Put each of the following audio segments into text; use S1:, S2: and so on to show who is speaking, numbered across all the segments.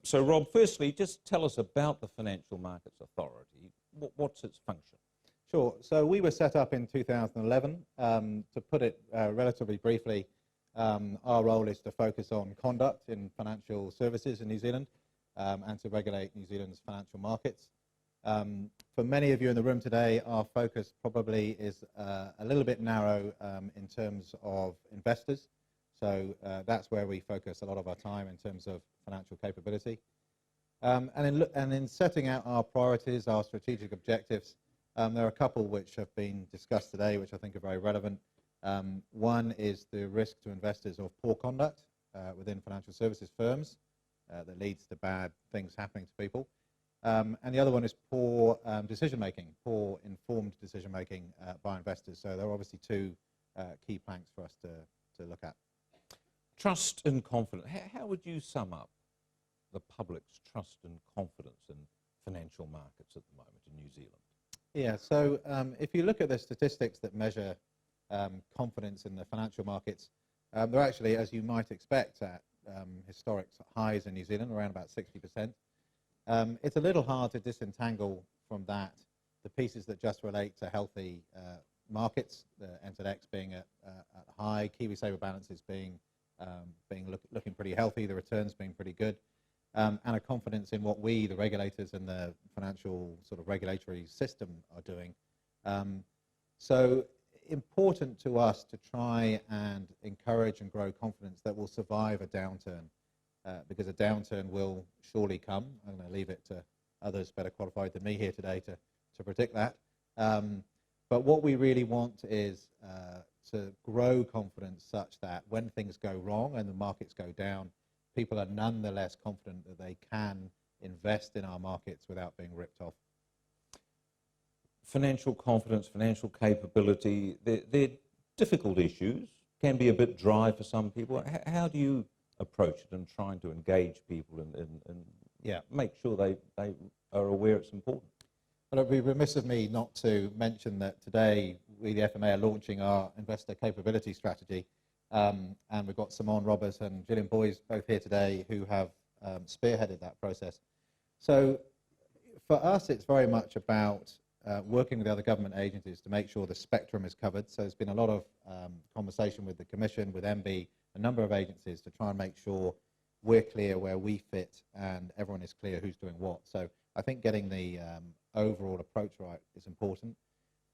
S1: So, Rob, firstly, just tell us about the Financial Markets Authority. What's its function?
S2: Sure. So we were set up in 2011. To put it relatively briefly, our role is to focus on conduct in financial services in New Zealand and to regulate New Zealand's financial markets. For many of you in the room today, our focus probably is a little bit narrow in terms of investors. So that's where we focus a lot of our time in terms of financial capability. And in setting out our priorities, our strategic objectives, there are a couple which have been discussed today, which I think are very relevant. One is the risk to investors of poor conduct within financial services firms that leads to bad things happening to people. And the other one is poor decision-making, poor informed decision-making by investors. So there are obviously two key planks for us to look at.
S1: Trust and confidence. How would you sum up the public's trust and confidence in financial markets at the moment in New Zealand?
S2: Yeah, so if you look at the statistics that measure confidence in the financial markets, they're actually, as you might expect, at historic highs in New Zealand, around about 60%. It's a little hard to disentangle from that the pieces that just relate to healthy markets, the NZX being at high, KiwiSaver balances looking pretty healthy, the returns being pretty good, and a confidence in what we, the regulators and the financial sort of regulatory system, are doing. So important to us to try and encourage and grow confidence that will survive a downturn, because a downturn will surely come. I'm going to leave it to others better qualified than me here today to predict that. But what we really want is to grow confidence such that when things go wrong and the markets go down, people are nonetheless confident that they can invest in our markets without being ripped off.
S1: Financial confidence, financial capability, they're difficult issues, can be a bit dry for some people. How do you approach it in trying to engage people and make sure they are aware it's important?
S2: Well, it would be remiss of me not to mention that today we, the FMA, are launching our investor capability strategy. And we've got Simone Roberts and Gillian Boyes both here today who have spearheaded that process. So for us, it's very much about working with the other government agencies to make sure the spectrum is covered. So there's been a lot of conversation with the Commission, with MB, a number of agencies to try and make sure we're clear where we fit and everyone is clear who's doing what. So I think getting the overall approach right is important.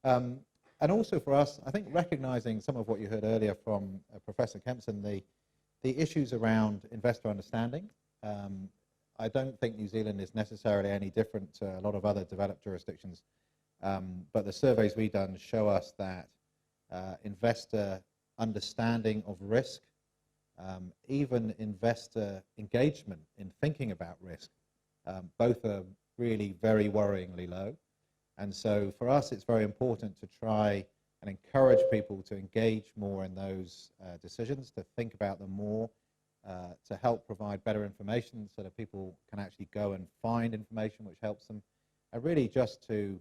S2: And also for us, I think recognizing some of what you heard earlier from Professor Kempson, the issues around investor understanding. I don't think New Zealand is necessarily any different to a lot of other developed jurisdictions, but the surveys we've done show us that investor understanding of risk, even investor engagement in thinking about risk, both are really very worryingly low. And so for us, it's very important to try and encourage people to engage more in those decisions, to think about them more, to help provide better information so that people can actually go and find information which helps them, and really just to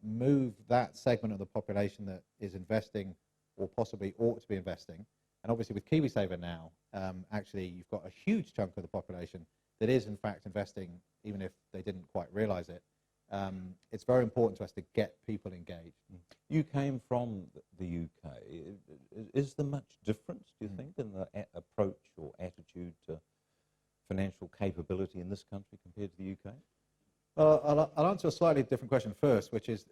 S2: move that segment of the population that is investing or possibly ought to be investing. And obviously with KiwiSaver now, actually you've got a huge chunk of the population that is in fact investing, even if they didn't quite realize it. It's very important to us to get people engaged.
S1: You came from the UK. Is there much difference, do you think, in the approach or attitude to financial capability in this country compared to the UK?
S2: Well, I'll answer a slightly different question first, which is,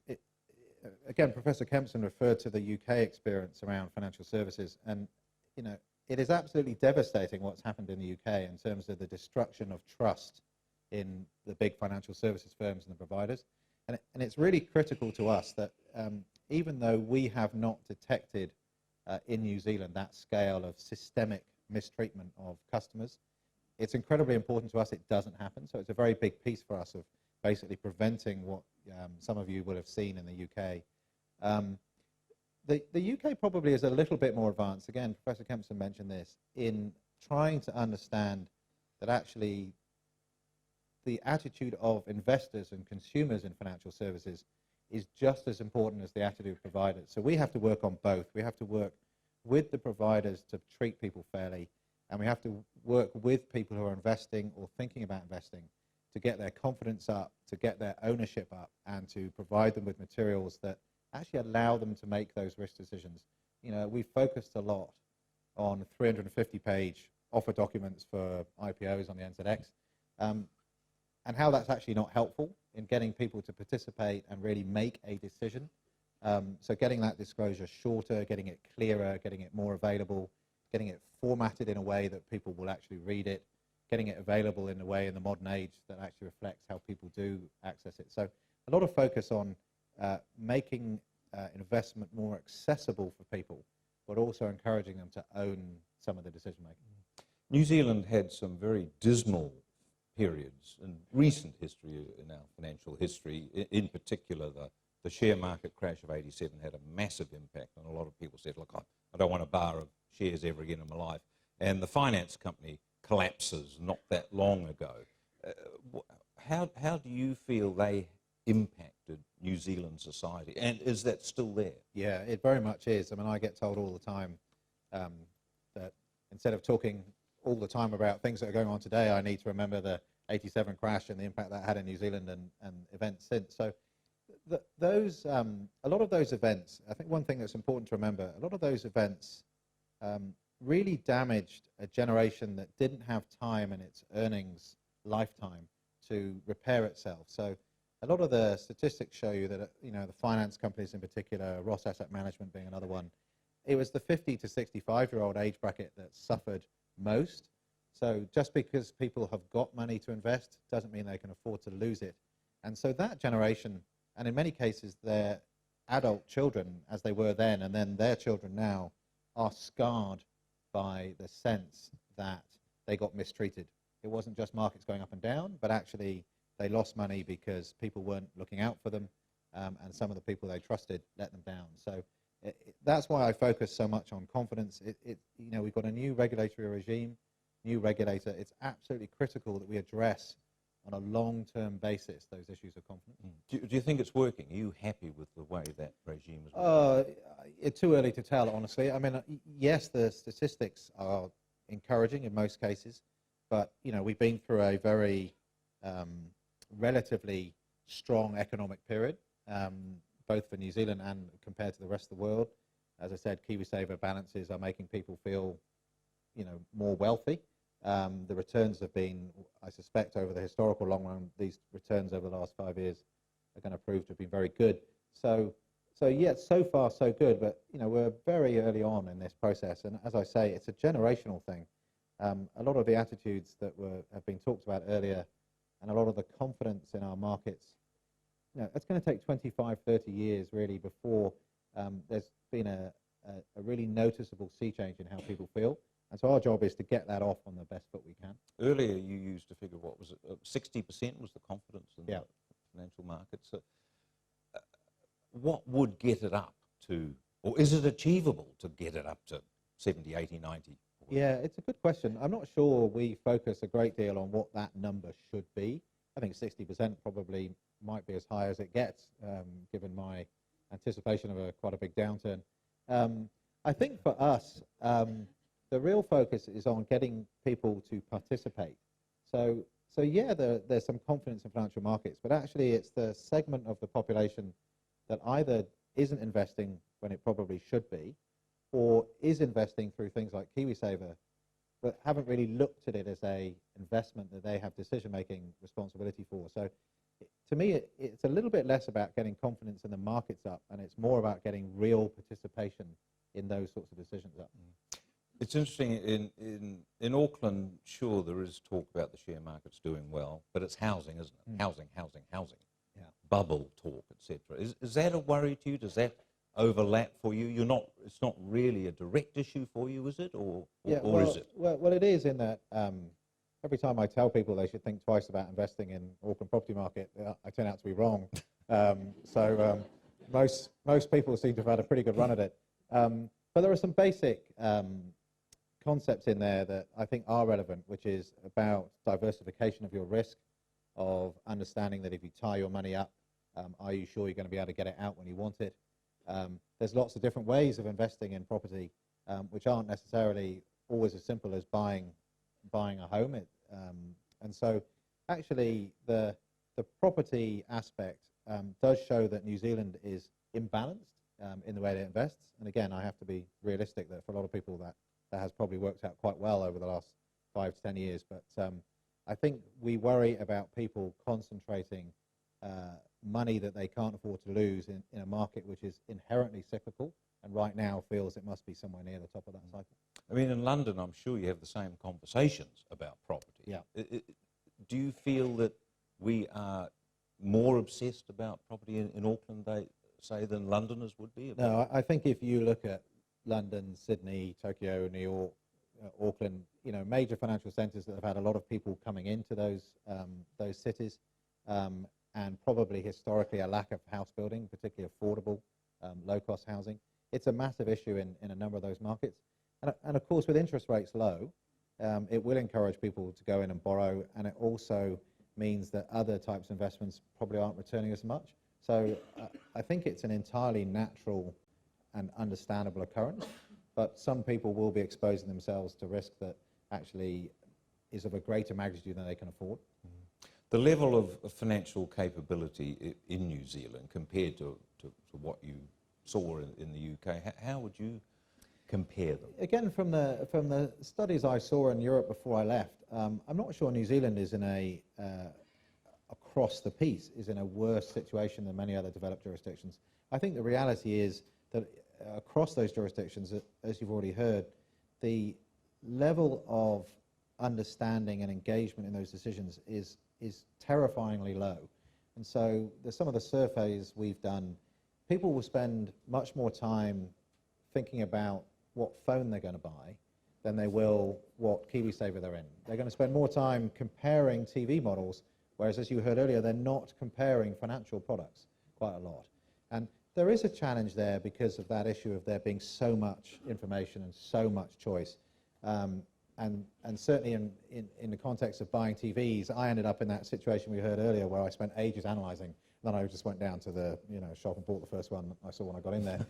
S2: again, Professor Kempson referred to the UK experience around financial services, and it is absolutely devastating what's happened in the UK in terms of the destruction of trust in the big financial services firms and the providers. And it's really critical to us that even though we have not detected in New Zealand that scale of systemic mistreatment of customers, it's incredibly important to us it doesn't happen. So it's a very big piece for us of basically preventing what some of you will have seen in the UK. The UK probably is a little bit more advanced. Again, Professor Kempson mentioned this, in trying to understand that actually the attitude of investors and consumers in financial services is just as important as the attitude of providers. So we have to work on both. We have to work with the providers to treat people fairly, and we have to work with people who are investing or thinking about investing to get their confidence up, to get their ownership up, and to provide them with materials that actually allow them to make those risk decisions. We've focused a lot on 350-page offer documents for IPOs on the NZX, and how that's actually not helpful in getting people to participate and really make a decision. So getting that disclosure shorter, getting it clearer, getting it more available, getting it formatted in a way that people will actually read it, getting it available in a way in the modern age that actually reflects how people do access it. So a lot of focus on making investment more accessible for people, but also encouraging them to own some of the decision making.
S1: New Zealand had some very dismal periods in recent history, in our financial history. In particular, the share market crash of '87 had a massive impact, and a lot of people said, look, I don't want a bar of shares ever again in my life. And the finance company collapses not that long ago. How do you feel they impacted New Zealand society, and is that still there?
S2: Yeah, it very much is. I mean, I get told all the time that instead of talking all the time about things that are going on today, I need to remember the '87 crash and the impact that had in New Zealand and events since. So a lot of those events, I think one thing that's important to remember, a lot of those events really damaged a generation that didn't have time in its earnings lifetime to repair itself. So a lot of the statistics show you that, the finance companies in particular, Ross Asset Management being another one, it was the 50 to 65-year-old age bracket that suffered most. So just because people have got money to invest doesn't mean they can afford to lose it. And so that generation, and in many cases their adult children as they were then, and then their children now, are scarred by the sense that they got mistreated. It wasn't just markets going up and down, but actually they lost money because people weren't looking out for them, and some of the people they trusted let them down. So that's why I focus so much on confidence. We've got a new regulatory regime, new regulator. It's absolutely critical that we address on a long-term basis those issues of confidence.
S1: Do you think it's working? Are you happy with the way that regime is working?
S2: It's too early to tell, honestly. I mean, yes, the statistics are encouraging in most cases, but we've been through a very relatively strong economic period, both for New Zealand and compared to the rest of the world. As I said, KiwiSaver balances are making people feel, more wealthy. The returns have been, I suspect, over the historical long run, these returns over the last 5 years are going to prove to have been very good. So yeah, so far so good, but we're very early on in this process, and as I say, it's a generational thing. A lot of the attitudes that have been talked about earlier, and a lot of the confidence in our markets, it's going to take 25, 30 years really before there's been a really noticeable sea change in how people feel. And so our job is to get that off on the best foot we can.
S1: Earlier you used to figure, what was it, 60% was the confidence in the financial markets. What would get it up to, or is it achievable to get it up to 70, 80, 90?
S2: Yeah, it's a good question. I'm not sure we focus a great deal on what that number should be. I think 60% probably might be as high as it gets, given my anticipation of quite a big downturn. I think for us, the real focus is on getting people to participate. So yeah, there's some confidence in financial markets, but actually it's the segment of the population that either isn't investing when it probably should be, or is investing through things like KiwiSaver, but haven't really looked at it as a investment that they have decision-making responsibility for. So to me, it's a little bit less about getting confidence in the markets up, and it's more about getting real participation in those sorts of decisions up.
S1: It's interesting, in Auckland, sure, there is talk about the share markets doing well, but it's housing, isn't it? Housing. Yeah. Bubble talk, etc. Is that a worry to you? Does that overlap for you? It's not really a direct issue for you, is it? Or is it?
S2: Well, it is in that every time I tell people they should think twice about investing in Auckland property market, I turn out to be wrong. Most people seem to have had a pretty good run at it. But there are some basic concepts in there that I think are relevant, which is about diversification of your risk, of understanding that if you tie your money up, are you sure you're going to be able to get it out when you want it? There's lots of different ways of investing in property, which aren't necessarily always as simple as buying a home. And so actually the property aspect does show that New Zealand is imbalanced in the way that it invests. And again, I have to be realistic that for a lot of people that has probably worked out quite well over the last 5 to 10 years. But I think we worry about people concentrating money that they can't afford to lose in a market which is inherently cyclical and right now feels it must be somewhere near the top of that cycle.
S1: I mean, in London, I'm sure you have the same conversations about property.
S2: Yeah.
S1: Do you feel that we are more obsessed about property in Auckland, say, than Londoners would be?
S2: No, I think if you look at London, Sydney, Tokyo, New York, Auckland, major financial centres that have had a lot of people coming into those cities, and probably historically a lack of house building, particularly affordable, low-cost housing. It's a massive issue in a number of those markets. And of course, with interest rates low, it will encourage people to go in and borrow, and it also means that other types of investments probably aren't returning as much. So I think it's an entirely natural and understandable occurrence, but some people will be exposing themselves to risk that actually is of a greater magnitude than they can afford.
S1: The level of financial capability in New Zealand compared to what you saw in the UK, how would you compare them?
S2: Again, from the studies I saw in Europe before I left, I'm not sure New Zealand is across the piece, is in a worse situation than many other developed jurisdictions. I think the reality is that across those jurisdictions, as you've already heard, the level of understanding and engagement in those decisions is terrifyingly low. And so some of the surveys we've done, people will spend much more time thinking about what phone they're going to buy than they will what KiwiSaver they're in. They're going to spend more time comparing TV models, whereas, as you heard earlier, they're not comparing financial products quite a lot. And there is a challenge there because of that issue of there being so much information and so much choice. And certainly in the context of buying TVs, I ended up in that situation we heard earlier where I spent ages analysing. Then I just went down to the shop and bought the first one I saw when I got in there.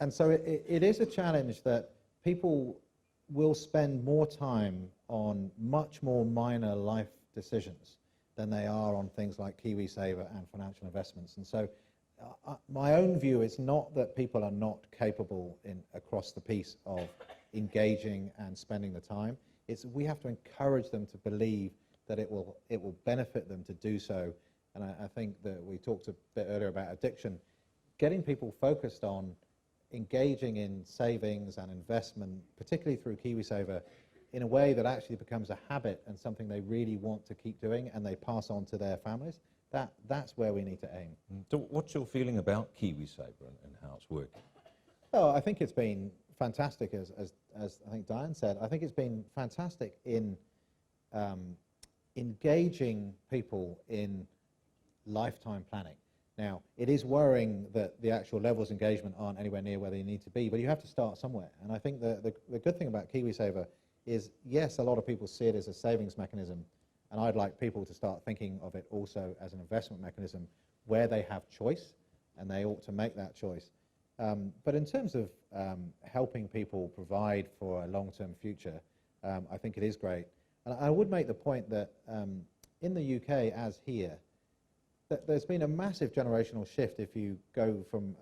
S2: And so it is a challenge that people will spend more time on much more minor life decisions than they are on things like KiwiSaver and financial investments. And so my own view is not that people are not capable across the piece of engaging and spending the time. It's we have to encourage them to believe that it will benefit them to do so. And I think that we talked a bit earlier about addiction. Getting people focused on engaging in savings and investment, particularly through KiwiSaver, in a way that actually becomes a habit and something they really want to keep doing and they pass on to their families, that's where we need to aim.
S1: So what's your feeling about KiwiSaver and how it's working?
S2: Oh, I think it's been fantastic, as I think Diane said. I think it's been fantastic in engaging people in lifetime planning. Now, it is worrying that the actual levels of engagement aren't anywhere near where they need to be, but you have to start somewhere. And I think the good thing about KiwiSaver is, yes, a lot of people see it as a savings mechanism, and I'd like people to start thinking of it also as an investment mechanism where they have choice, and they ought to make that choice. But in terms of helping people provide for a long-term future, I think it is great. And I would make the point that in the UK, as here, that there's been a massive generational shift if you go from,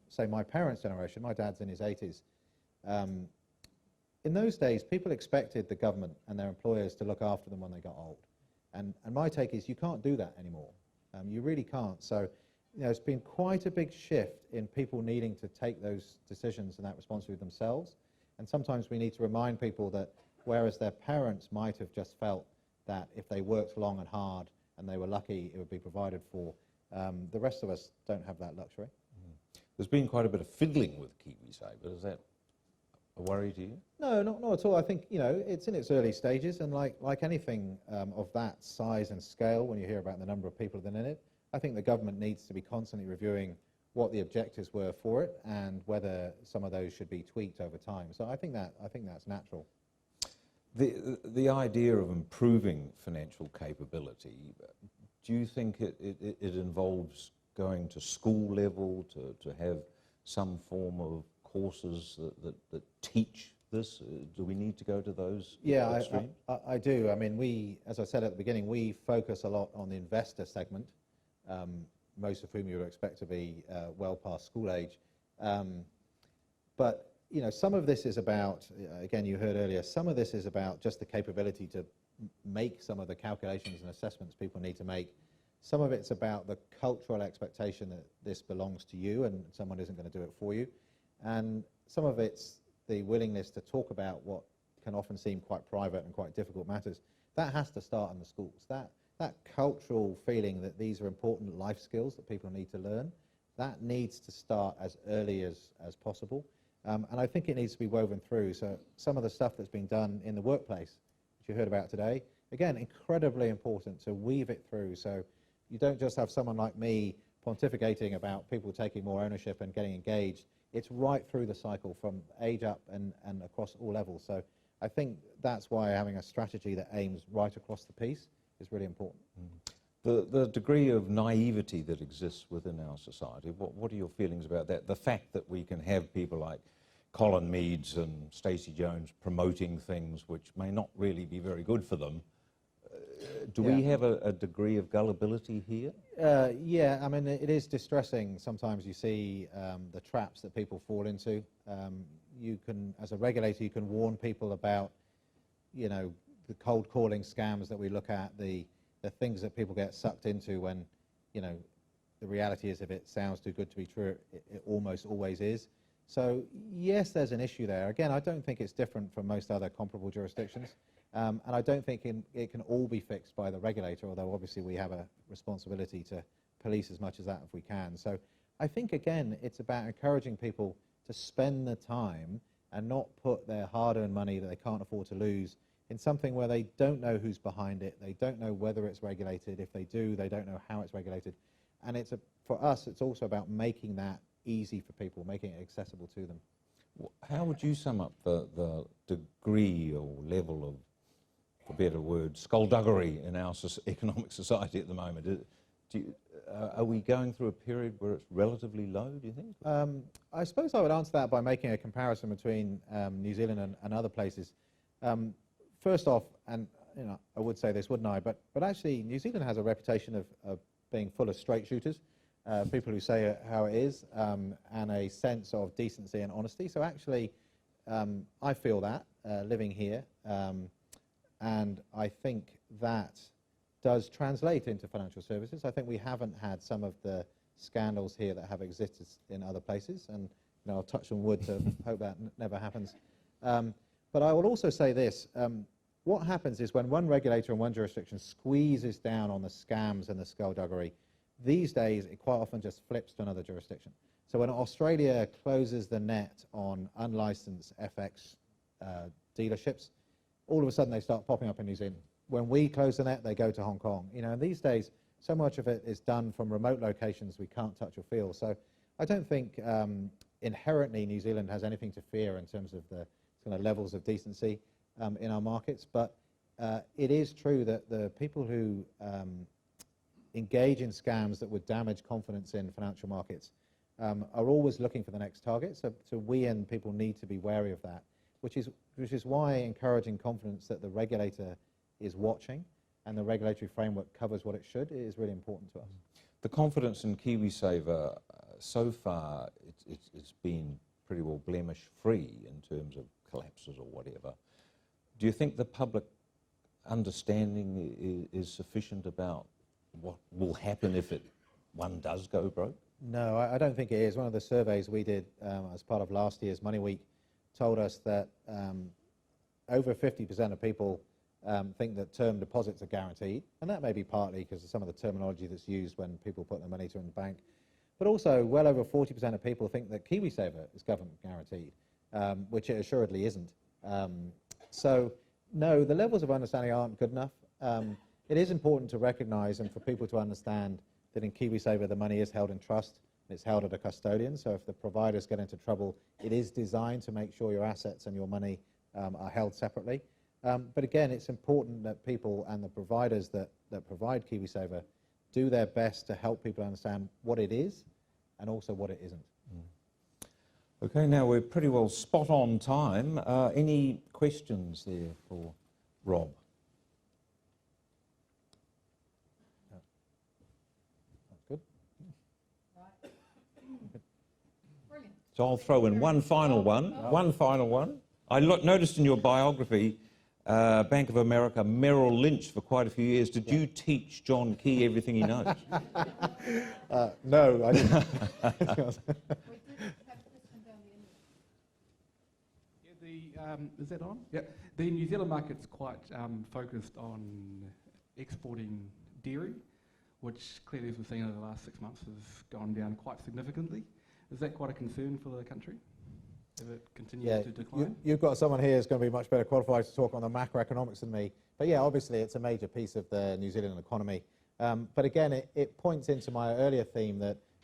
S2: say, my parents' generation. My dad's in his 80s. In those days, people expected the government and their employers to look after them when they got old. And my take is you can't do that anymore. You really can't. So it's been quite a big shift in people needing to take those decisions and that responsibility themselves. And sometimes we need to remind people that whereas their parents might have just felt that if they worked long and hard and they were lucky, it would be provided for, the rest of us don't have that luxury.
S1: There's been quite a bit of fiddling with KiwiSaver. Is that a worry to you?
S2: No, not at all. I think it's in its early stages, and like anything of that size and scale, when you hear about the number of people that are in it, I think the government needs to be constantly reviewing what the objectives were for it and whether some of those should be tweaked over time. So I think that's natural.
S1: The idea of improving financial capability, do you think it involves going to school level to have some form of courses that teach this? Do we need to go to those extremes?
S2: I do. I mean, as I said at the beginning, we focus a lot on the investor segment, most of whom you would expect to be well past school age. But some of this is about, again, you heard earlier, some of this is about just the capability to make some of the calculations and assessments people need to make. Some of it's about the cultural expectation that this belongs to you and someone isn't going to do it for you. And some of it's the willingness to talk about what can often seem quite private and quite difficult matters. That has to start in the schools. That cultural feeling that these are important life skills that people need to learn, that needs to start as early as possible. And I think it needs to be woven through. So some of the stuff that's being done in the workplace, which you heard about today, again, incredibly important to weave it through. So you don't just have someone like me pontificating about people taking more ownership and getting engaged. It's right through the cycle from age up and across all levels. So I think that's why having a strategy that aims right across the piece is really important.
S1: The degree of naivety that exists within our society, what are your feelings about that? The fact that we can have people like Colin Meads and Stacey Jones promoting things which may not really be very good for them. Do we have a degree of gullibility here?
S2: Yeah, I mean, it is distressing. Sometimes you see the traps that people fall into. You can, as a regulator, you can warn people about, the cold calling scams that we look at, the things that people get sucked into when, the reality is if it sounds too good to be true, it almost always is. So yes, there's an issue there. Again, I don't think it's different from most other comparable jurisdictions. And I don't think it can all be fixed by the regulator, although obviously we have a responsibility to police as much as that if we can. So I think, again, it's about encouraging people to spend the time and not put their hard-earned money that they can't afford to lose in something where they don't know who's behind it, they don't know whether it's regulated. If they do, they don't know how it's regulated. And for us, it's also about making that easy for people, making it accessible to them.
S1: How would you sum up the degree or level of, for better word, skullduggery in our economic society at the moment? Are we going through a period where it's relatively low, do you think?
S2: I suppose I would answer that by making a comparison between New Zealand and other places. First off, and I would say this, wouldn't I? But actually, New Zealand has a reputation of being full of straight shooters, people who say it how it is, and a sense of decency and honesty. So actually, I feel that living here. And I think that does translate into financial services. I think we haven't had some of the scandals here that have existed in other places, and I'll touch on wood to hope that never happens. But I will also say this, what happens is when one regulator in one jurisdiction squeezes down on the scams and the skullduggery, these days it quite often just flips to another jurisdiction. So when Australia closes the net on unlicensed FX dealerships, all of a sudden they start popping up in New Zealand. When we close the net, they go to Hong Kong. And these days, so much of it is done from remote locations we can't touch or feel. So I don't think inherently New Zealand has anything to fear in terms of the kind of levels of decency in our markets. But it is true that the people who engage in scams that would damage confidence in financial markets are always looking for the next target. So we and people need to be wary of that. Which is why encouraging confidence that the regulator is watching and the regulatory framework covers what it should is really important to us.
S1: The confidence in KiwiSaver, so far, it's been pretty well blemish-free in terms of collapses or whatever. Do you think the public understanding is sufficient about what will happen if one does go broke?
S2: No, I don't think it is. One of the surveys we did as part of last year's Money Week told us that over 50% of people think that term deposits are guaranteed, and that may be partly because of some of the terminology that's used when people put their money to in the bank. But also, well over 40% of people think that KiwiSaver is government guaranteed, which it assuredly isn't. So, no, the levels of understanding aren't good enough. It is important to recognise and for people to understand that in KiwiSaver the money is held in trust. It's held at a custodian, so if the providers get into trouble, it is designed to make sure your assets and your money are held separately. But again, it's important that people and the providers that provide KiwiSaver do their best to help people understand what it is and also what it isn't.
S1: Okay. Okay, now we're pretty well spot on time. Any questions there for Rob?
S2: That's good.
S3: Brilliant.
S1: So I'll throw in one final one. One final one. I noticed in your biography, Bank of America, Merrill Lynch for quite a few years. Did you teach John Key everything he knows?
S2: No, I didn't.
S3: We did have this one down the end.
S4: Yeah, is that on? Yeah. The New Zealand market's quite focused on exporting dairy, which clearly, as we've seen over the last 6 months, has gone down quite significantly. Is that quite a concern for the country, if it continues to decline?
S2: You've got someone here who's going to be much better qualified to talk on the macroeconomics than me. But yeah, obviously it's a major piece of the New Zealand economy. But again, it points into my earlier theme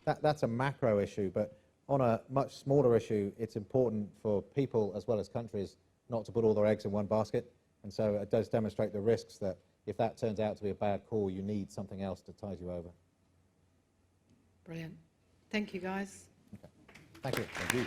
S2: that's a macro issue, but on a much smaller issue, it's important for people as well as countries not to put all their eggs in one basket. And so it does demonstrate the risks that if that turns out to be a bad call, you need something else to tide you over.
S3: Brilliant. Thank you, guys.
S2: Okay. Thank you.
S1: Thank you.